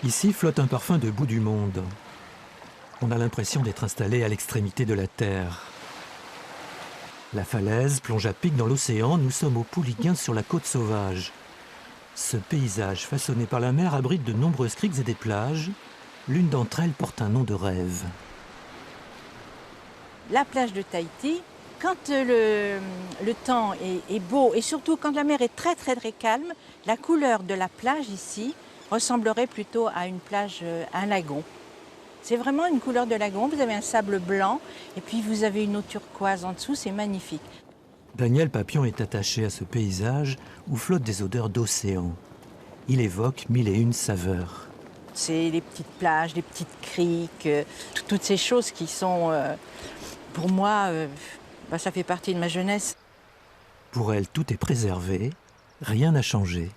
Ici flotte un parfum de bout du monde. On a l'impression d'être installé à l'extrémité de la Terre. La falaise plonge à pic dans l'océan, nous sommes au Pouliguen sur la côte sauvage. Ce paysage façonné par la mer abrite de nombreuses criques et des plages. L'une d'entre elles porte un nom de rêve. La plage de Tahiti, quand le temps est beau et surtout quand la mer est très calme, la couleur de la plage ici ressemblerait plutôt à une plage, à un lagon. C'est vraiment une couleur de lagon, vous avez un sable blanc et puis vous avez une eau turquoise en dessous, c'est magnifique. Daniel Papillon est attaché à ce paysage où flottent des odeurs d'océan. Il évoque mille et une saveurs. C'est les petites plages, les petites criques, toutes ces choses qui sont, pour moi, ça fait partie de ma jeunesse. Pour elle, tout est préservé, rien n'a changé.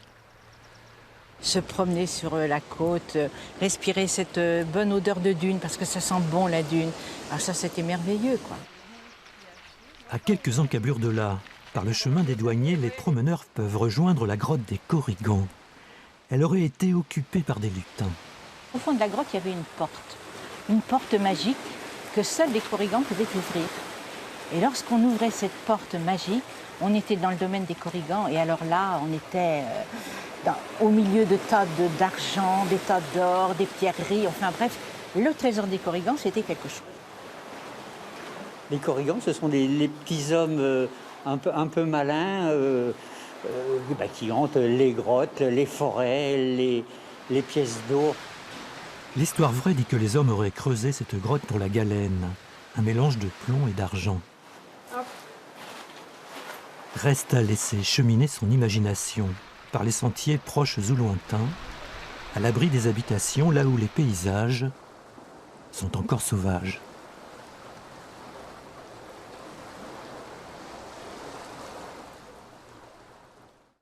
Se promener sur la côte, respirer cette bonne odeur de dune, parce que ça sent bon la dune. Alors ça, c'était merveilleux, quoi. À quelques encablures de là, par le chemin des douaniers, les promeneurs peuvent rejoindre la grotte des Corrigans. Elle aurait été occupée par des lutins. Au fond de la grotte, il y avait une porte magique que seuls les Corrigans pouvaient ouvrir. Et lorsqu'on ouvrait cette porte magique, on était dans le domaine des Corrigans, et alors là, on était au milieu de tas d'argent, des tas d'or, des pierreries, enfin bref, le trésor des Corrigans, c'était quelque chose. Les Corrigans, ce sont les petits hommes un peu malins qui hantent les grottes, les forêts, les pièces d'eau. L'histoire vraie dit que les hommes auraient creusé cette grotte pour la galène, un mélange de plomb et d'argent. Reste à laisser cheminer son imagination par les sentiers proches ou lointains, à l'abri des habitations, là où les paysages sont encore sauvages.